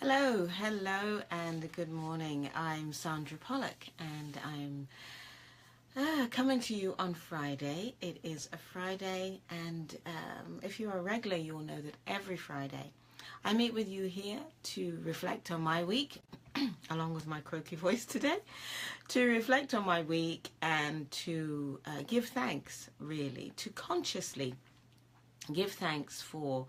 Hello, and good morning. I'm Sandra Pollock, and I'm coming to you on Friday. It is a Friday, and if you're a regular, you'll know that every Friday I meet with you here to reflect on my week, along with my croaky voice today, to reflect on my week and to give thanks, really, to consciously give thanks for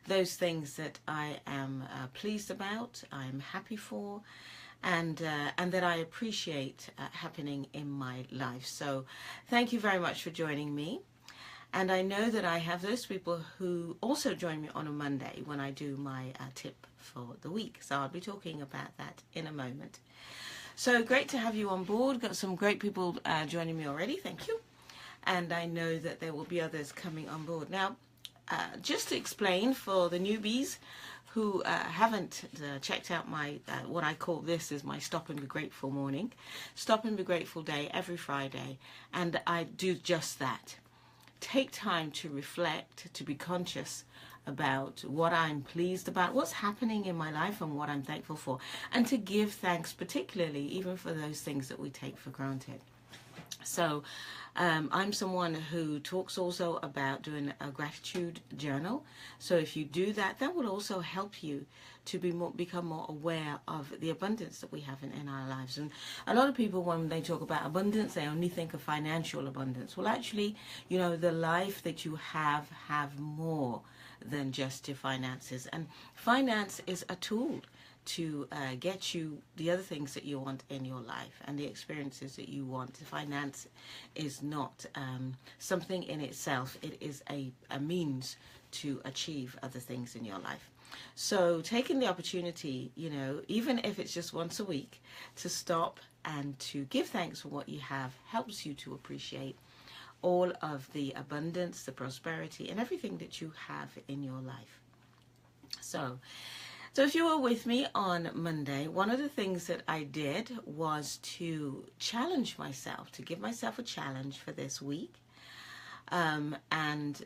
those things that I am pleased about, I'm happy for, and that I appreciate happening in my life. So thank you very much for joining me. And I know that I have those people who also join me on a Monday when I do my tip for the week. So I'll be talking about that in a moment. So great to have you on board. Got some great people joining me already. Thank you. And I know that there will be others coming on board. Now, just to explain for the newbies who haven't checked out my, what I call this is my Stop and Be Grateful morning. Stop and Be Grateful day every Friday. And I do just that. Take time to reflect, to be conscious about what I'm pleased about, what's happening in my life and what I'm thankful for. And to give thanks particularly even for those things that we take for granted. So I'm someone who talks also about doing a gratitude journal. So if you do that, that will also help you to become more aware of the abundance that we have in our lives. And a lot of people, when they talk about abundance, they only think of financial abundance. Well, actually, you know, the life that you have more than just your finances. And finance is a tool to get you the other things that you want in your life and the experiences that you want. Finance is not something in itself. It is a means to achieve other things in your life. So taking the opportunity, you know, even if it's just once a week, to stop and to give thanks for what you have helps you to appreciate all of the abundance, the prosperity, and everything that you have in your life. So if you were with me on Monday, one of the things that I did was to challenge myself, to give myself a challenge for this week, and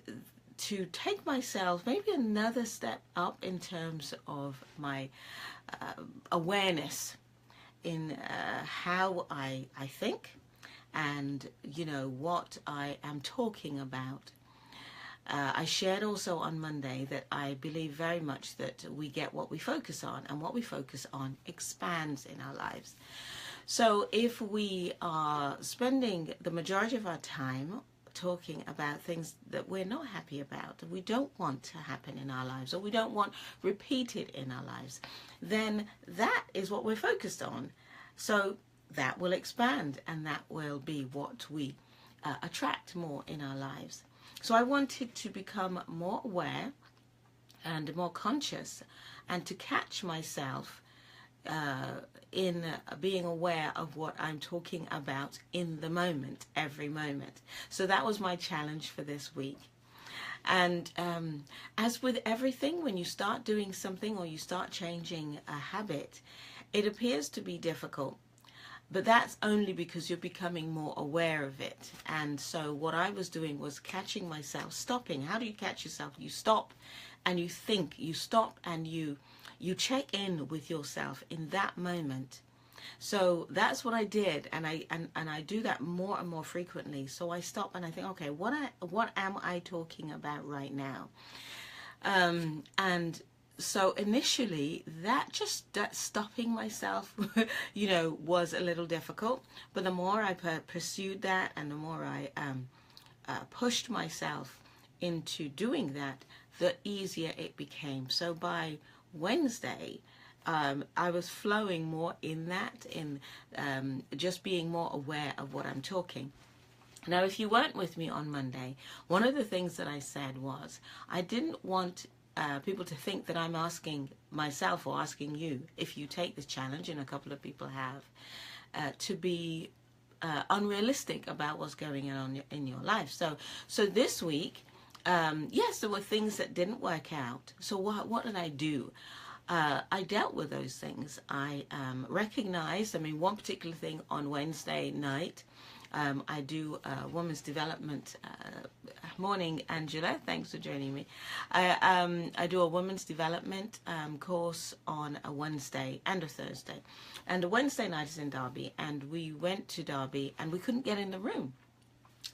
to take myself maybe another step up in terms of my awareness in how I think and, you know, what I am talking about. I shared also on Monday that I believe very much that we get what we focus on, and what we focus on expands in our lives. So if we are spending the majority of our time talking about things that we're not happy about, we don't want to happen in our lives, or we don't want repeated in our lives, then that is what we're focused on. So that will expand, and that will be what we attract more in our lives. So I wanted to become more aware and more conscious, and to catch myself in being aware of what I'm talking about in the moment, every moment. So that was my challenge for this week. And as with everything, when you start doing something or you start changing a habit, it appears to be difficult. But that's only because you're becoming more aware of it. And so what I was doing was catching myself, stopping. How do you catch yourself? You stop and you think. You stop and you check in with yourself in that moment. So that's what I did, and I do that more and more frequently. So I stop and I think, okay, what am I talking about right now? And so initially, that stopping myself, you know, was a little difficult. But the more I pursued that, and the more I pushed myself into doing that, the easier it became. So by Wednesday, I was flowing more in that, in just being more aware of what I'm talking. Now, if you weren't with me on Monday, one of the things that I said was I didn't want people to think that I'm asking myself or asking you, if you take this challenge, and a couple of people have, to be unrealistic about what's going on in your life. So this week, yes, there were things that didn't work out. So what did I do? I dealt with those things. I recognized, one particular thing on Wednesday night, I do a women's development Morning, Angela. Thanks for joining me. I do a women's development course on a Wednesday and a Thursday. And the Wednesday night is in Derby, and we went to Derby and we couldn't get in the room.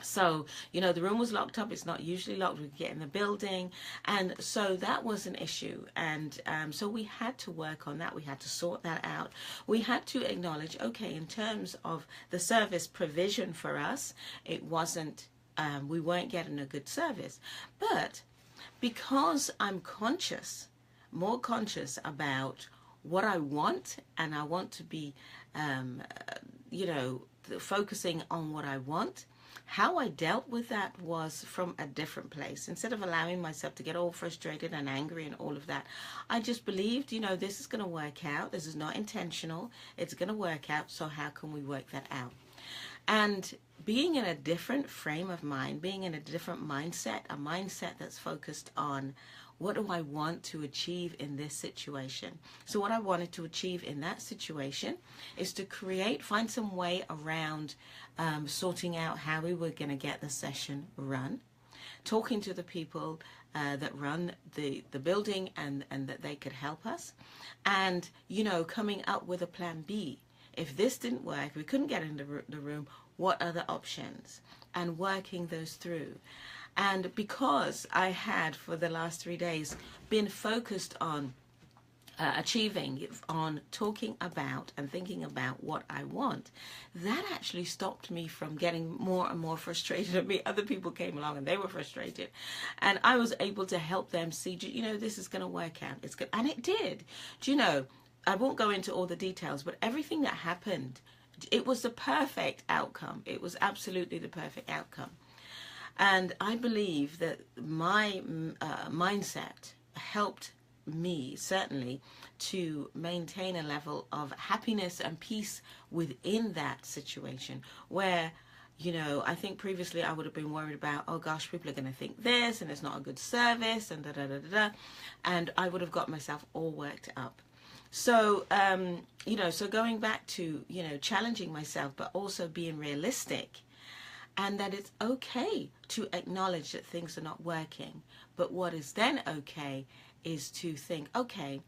So, the room was locked up. It's not usually locked. We could get in the building. And so that was an issue. And so we had to work on that. We had to sort that out. We had to acknowledge, okay, in terms of the service provision for us, it wasn't, we weren't getting a good service. But because I'm more conscious about what I want, and I want to be, focusing on what I want, how I dealt with that was from a different place. Instead of allowing myself to get all frustrated and angry and all of that, I just believed, this is going to work out. This is not intentional. It's going to work out. So how can we work that out? And being in a different frame of mind, being in a different mindset, a mindset that's focused on what do I want to achieve in this situation? So what I wanted to achieve in that situation is to find some way around sorting out how we were going to get the session run, talking to the people that run the building and that they could help us, and, coming up with a plan B. If this didn't work, we couldn't get in the room, what other options? And working those through. And because I had, for the last 3 days, been focused on achieving, on talking about and thinking about what I want, that actually stopped me from getting more and more frustrated at me. Other people came along and they were frustrated. And I was able to help them see, this is going to work out. It's good. And it did. I won't go into all the details, but everything that happened, it was the perfect outcome. It was absolutely the perfect outcome. And I believe that my mindset helped me, certainly, to maintain a level of happiness and peace within that situation where, I think previously I would have been worried about, oh gosh, people are going to think this and it's not a good service and da-da-da-da-da. And I would have got myself all worked up. So, so going back to, challenging myself, but also being realistic. And that it's okay to acknowledge that things are not working. But what is then okay is to think, okay,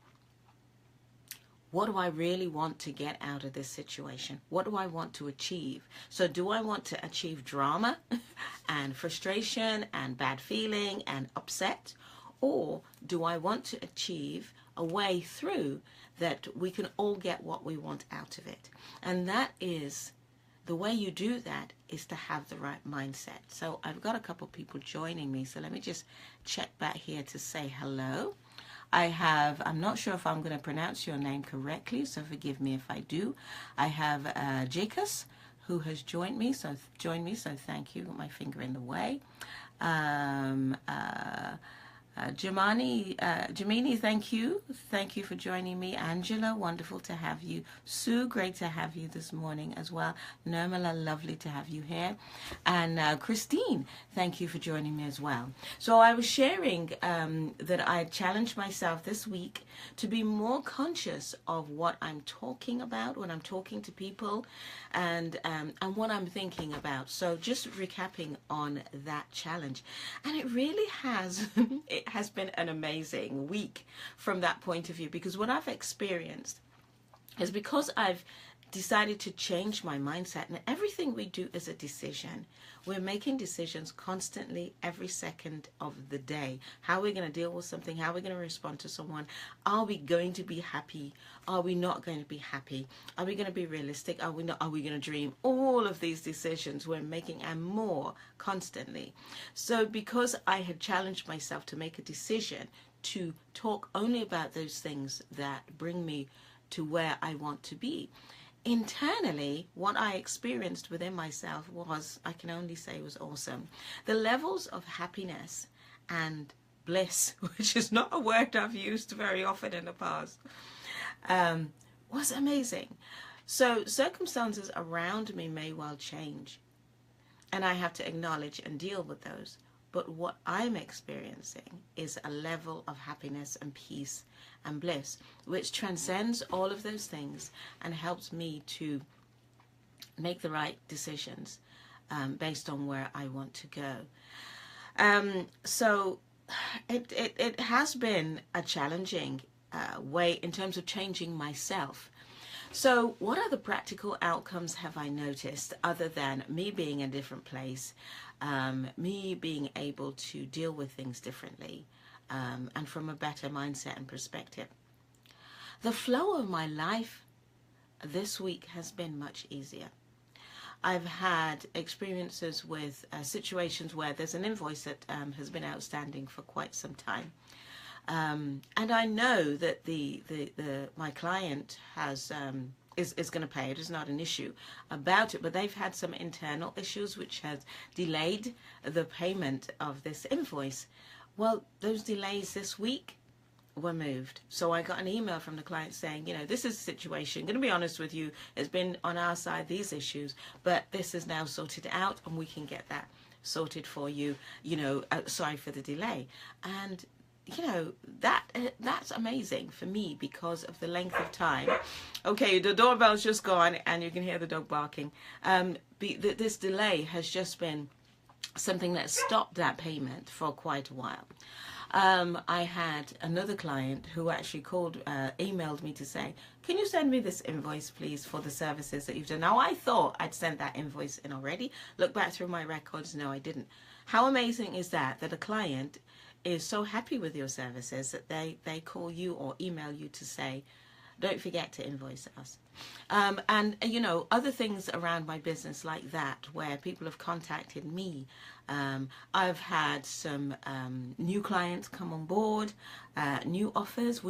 what do I really want to get out of this situation? What do I want to achieve? So do I want to achieve drama and frustration and bad feeling and upset? Or do I want to achieve a way through that we can all get what we want out of it? And that is, the way you do that is to have the right mindset. So I've got a couple people joining me. So let me just check back here to say hello. I'm not sure if I'm going to pronounce your name correctly, so forgive me if I do. I have Jakus, who has joined me. So thank you. Got my finger in the way. Jamini, thank you. Thank you for joining me. Angela, wonderful to have you. Sue, great to have you this morning as well. Nirmala, lovely to have you here. And Christine, thank you for joining me as well. So I was sharing that I challenged myself this week to be more conscious of what I'm talking about when I'm talking to people and what I'm thinking about. So just recapping on that challenge. And it really has, it has been an amazing week from that point of view, because what I've experienced is because I've decided to change my mindset, and everything we do is a decision. We're making decisions constantly every second of the day. How are we going to deal with something? How are we going to respond to someone? Are we going to be happy? Are we not going to be happy? Are we going to be realistic? Are we not? Are we going to dream? All of these decisions we're making, and more constantly. So because I had challenged myself to make a decision to talk only about those things that bring me to where I want to be, internally, what I experienced within myself was, I can only say, was awesome. The levels of happiness and bliss, which is not a word I've used very often in the past, was amazing. So circumstances around me may well change, and I have to acknowledge and deal with those. But what I'm experiencing is a level of happiness and peace and bliss, which transcends all of those things and helps me to make the right decisions based on where I want to go. So it has been a challenging way in terms of changing myself. So what other practical outcomes have I noticed other than me being in a different place, me being able to deal with things differently, and from a better mindset and perspective? The flow of my life this week has been much easier. I've had experiences with situations where there's an invoice that has been outstanding for quite some time. And I know that my client is going to pay it. It's not an issue about it, but they've had some internal issues which has delayed the payment of this invoice. Well, those delays this week were moved. So I got an email from the client saying, this is the situation. I'm going to be honest with you. It's been on our side, these issues, but this is now sorted out and we can get that sorted for you. Sorry for the delay. And that's amazing for me because of the length of time. Okay, the doorbell's just gone and you can hear the dog barking. This delay has just been something that stopped that payment for quite a while. I had another client who actually emailed me to say, can you send me this invoice, please, for the services that you've done? Now, I thought I'd sent that invoice in already. Look back through my records. No, I didn't. How amazing is that a client is so happy with your services that they call you or email you to say, don't forget to invoice us. And other things around my business like that, where people have contacted me. I've had some new clients come on board, new offers.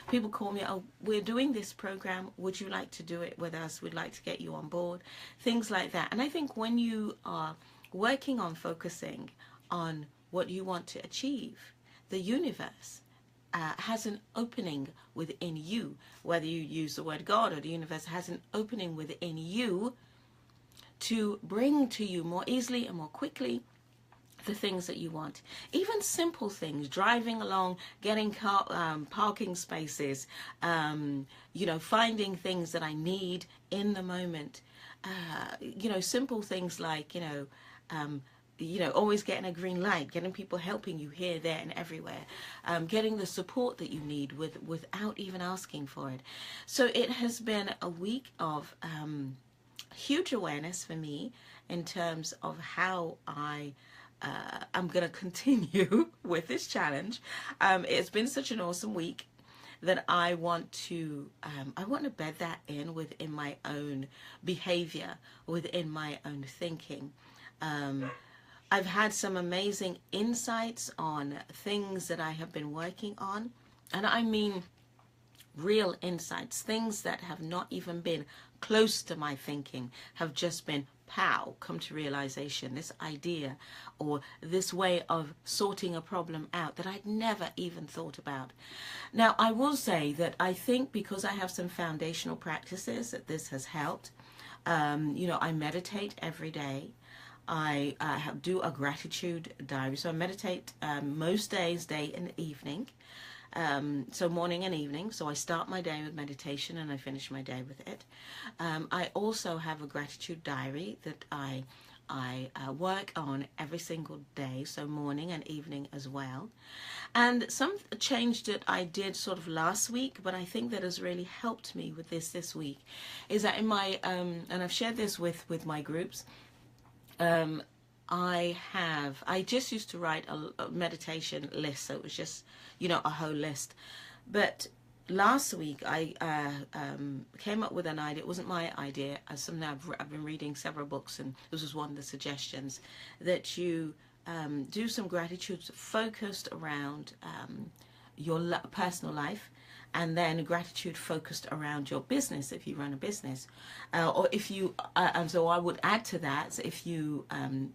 People call me, oh, we're doing this program. Would you like to do it with us? We'd like to get you on board. Things like that. And I think when you are working on focusing on what you want to achieve, the universe has an opening within you. Whether you use the word God or the universe has an opening within you to bring to you more easily and more quickly the things that you want. Even simple things, driving along, getting parking spaces, finding things that I need in the moment. Simple things like, always getting a green light, getting people helping you here, there, and everywhere, getting the support that you need without even asking for it. So it has been a week of huge awareness for me in terms of how I'm going to continue with this challenge. It's been such an awesome week that I want to bed that within my own behavior, within my own thinking. I've had some amazing insights on things that I have been working on. And I mean real insights, things that have not even been close to my thinking, have just been, come to realization, this idea or this way of sorting a problem out that I'd never even thought about. Now, I will say that I think because I have some foundational practices that this has helped. I meditate every day. I do a gratitude diary. So I meditate most days, day and evening. So morning and evening. So I start my day with meditation and I finish my day with it. I also have a gratitude diary that I work on every single day. So morning and evening as well. And some change that I did sort of last week, but I think that has really helped me with this week, is that in my, and I've shared this with my groups, I just used to write a meditation list, so it was just, a whole list. But last week I came up with an idea. It wasn't my idea. I've been reading several books, and this was one of the suggestions, that you do some gratitude focused around your personal life. And then gratitude focused around your business if you run a business, or if you and so I would add to that, if you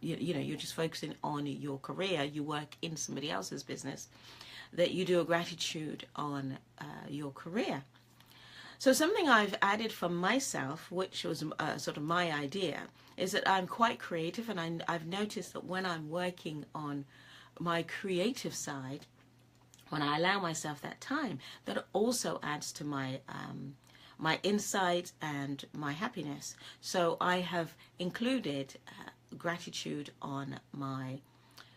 you're just focusing on your career, you work in somebody else's business, that you do a gratitude on your career. So something I've added for myself, which was sort of my idea, is that I'm quite creative, and I've noticed that when I'm working on my creative side, when I allow myself that time, that also adds to my my insight and my happiness. So I have included gratitude on my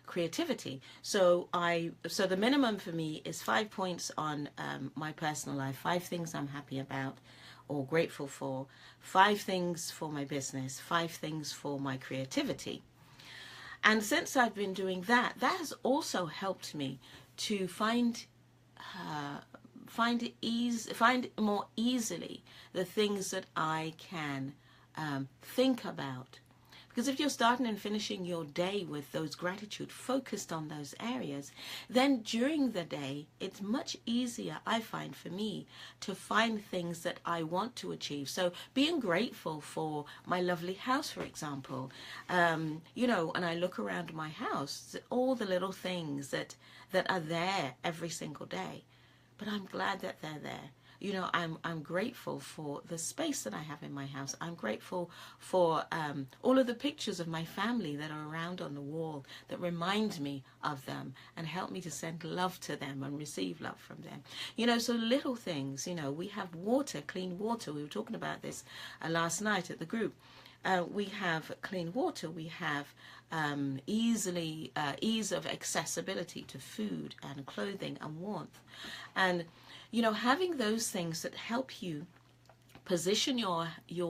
creativity. So the minimum for me is 5 points on my personal life, 5 things I'm happy about or grateful for, 5 things for my business, 5 things for my creativity. And since I've been doing that, that has also helped me to find more easily the things that I can think about. Because if you're starting and finishing your day with those gratitude focused on those areas, then during the day, it's much easier, I find, for me to find things that I want to achieve. So being grateful for my lovely house, for example, you know, and I look around my house, all the little things that are there every single day. But I'm glad that they're there. You know, I'm grateful for the space that I have in my house. I'm grateful for all of the pictures of my family that are around on the wall that remind me of them and help me to send love to them and receive love from them. You know, so little things, you know, we have water, clean water. We were talking about this last night at the group. We have clean water. We have ease of accessibility to food and clothing and warmth. And you know, having those things that help you position your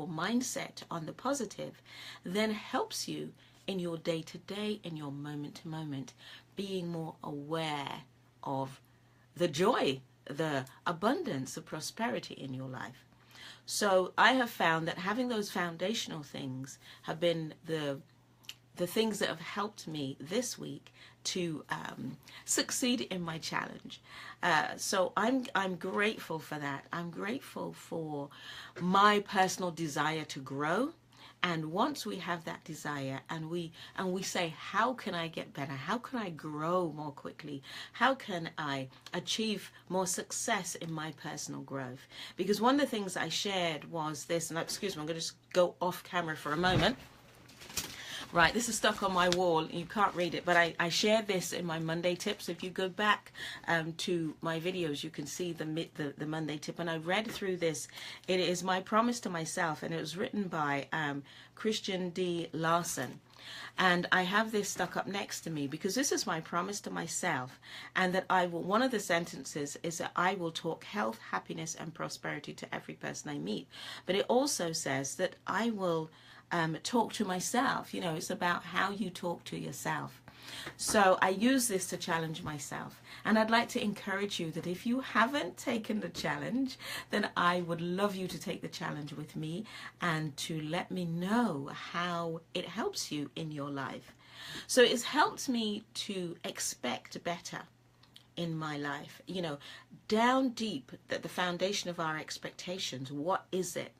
mindset on the positive then helps you in your day-to-day, in your moment-to-moment, being more aware of the joy, the abundance, the prosperity in your life. So I have found that having those foundational things have been the things that have helped me this week to succeed in my challenge. So I'm grateful for that. I'm grateful for my personal desire to grow. And once we have that desire and we say, how can I get better? How can I grow more quickly? How can I achieve more success in my personal growth? Because one of the things I shared was this, and excuse me, I'm going to just go off camera for a moment. Right, this is stuck on my wall. You can't read it, but I shared this in my Monday tips. If you go back to my videos, you can see the Monday tip. And I read through this. It is my promise to myself, and it was written by Christian D. Larson. And I have this stuck up next to me because this is my promise to myself. And that I will, one of the sentences is that I will talk health, happiness, and prosperity to every person I meet. But it also says that I will talk to myself. You know, it's about how you talk to yourself. So I use this to challenge myself. And I'd like to encourage you that if you haven't taken the challenge, then I would love you to take the challenge with me and to let me know how it helps you in your life. So it's helped me to expect better in my life. You know, down deep, at the foundation of our expectations, what is it?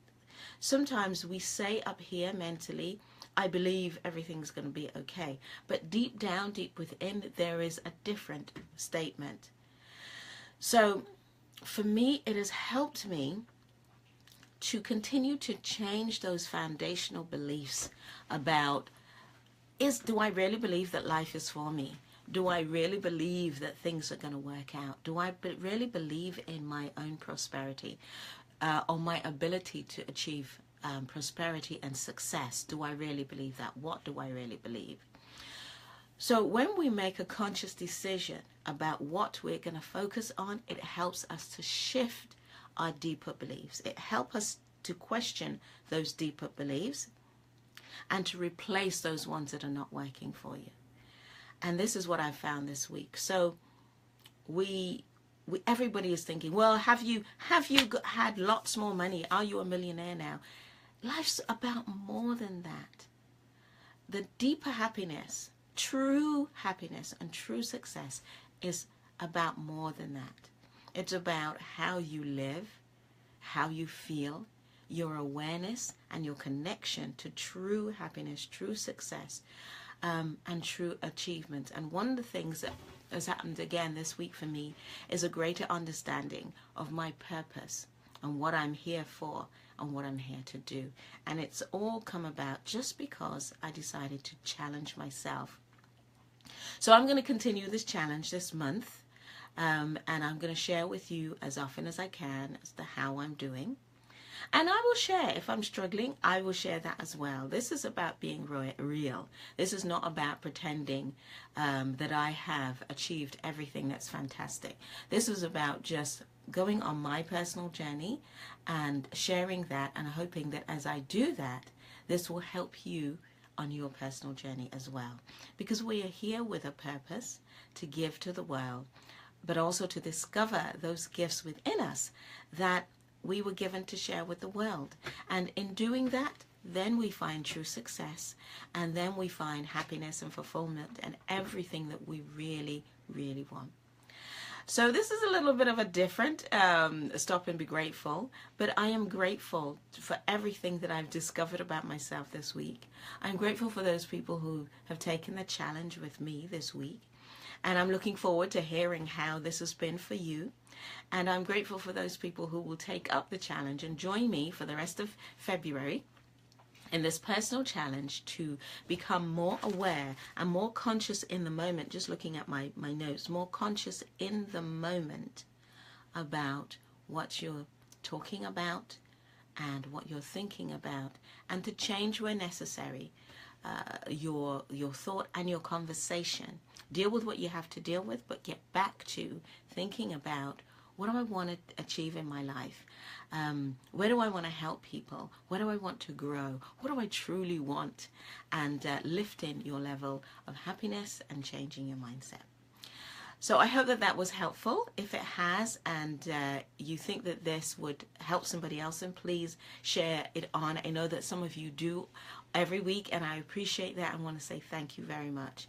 Sometimes we say up here mentally, I believe everything's going to be okay. But deep down, deep within, there is a different statement. So for me, it has helped me to continue to change those foundational beliefs about, do I really believe that life is for me? Do I really believe that things are going to work out? Do I really believe in my own prosperity? Or my ability to achieve prosperity and success? Do I really believe that? What do I really believe? So when we make a conscious decision about what we're going to focus on, it helps us to shift our deeper beliefs. It helps us to question those deeper beliefs and to replace those ones that are not working for you. And this is what I found this week. So everybody is thinking, well, have you had lots more money? Are you a millionaire now? Life's about more than that. The deeper happiness, true happiness and true success is about more than that. It's about how you live, how you feel, your awareness and your connection to true happiness, true success, and true achievement. And one of the things that has happened again this week for me is a greater understanding of my purpose and what I'm here for and what I'm here to do. And it's all come about just because I decided to challenge myself. So I'm going to continue this challenge this month, and I'm going to share with you as often as I can as to how I'm doing. And I will share, if I'm struggling, I will share that as well. This is about being real. This is not about pretending that I have achieved everything that's fantastic. This is about just going on my personal journey and sharing that, and hoping that as I do that, this will help you on your personal journey as well. Because we are here with a purpose to give to the world, but also to discover those gifts within us that we were given to share with the world. And in doing that, then we find true success, and then we find happiness and fulfillment and everything that we really, really want. So this is a little bit of a different Stop and Be Grateful, but I am grateful for everything that I've discovered about myself this week. I'm grateful for those people who have taken the challenge with me this week, and I'm looking forward to hearing how this has been for you. And I'm grateful for those people who will take up the challenge and join me for the rest of February in this personal challenge to become more aware and more conscious in the moment, just looking at my notes, more conscious in the moment about what you're talking about and what you're thinking about, and to change where necessary your thought and your conversation. Deal with what you have to deal with, but get back to thinking about, what do I want to achieve in my life? Where do I want to help people? Where do I want to grow? What do I truly want? And lifting your level of happiness and changing your mindset. So I hope that that was helpful. If it has, and you think that this would help somebody else, then please share it on. I know that some of you do every week, and I appreciate that. I want to say thank you very much.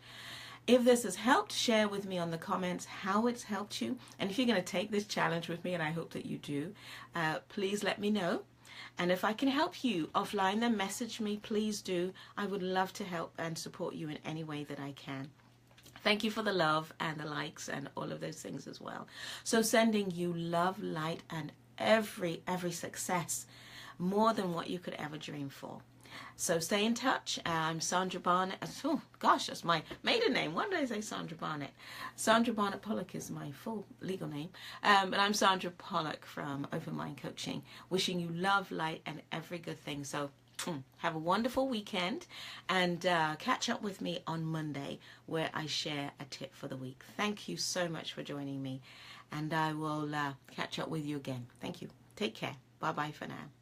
If this has helped, share with me on the comments how it's helped you. And if you're going to take this challenge with me, and I hope that you do, please let me know. And if I can help you offline, then message me, please do. I would love to help and support you in any way that I can. Thank you for the love and the likes and all of those things as well. So sending you love, light, and every success, more than what you could ever dream for. So stay in touch. I'm Sandra Barnett. Oh gosh, that's my maiden name. Why did I say Sandra Barnett? Sandra Barnett Pollock is my full legal name. But I'm Sandra Pollock from Open Mind Coaching, wishing you love, light, and every good thing. So have a wonderful weekend, and catch up with me on Monday, where I share a tip for the week. Thank you so much for joining me, and I will catch up with you again. Thank you. Take care. Bye-bye for now.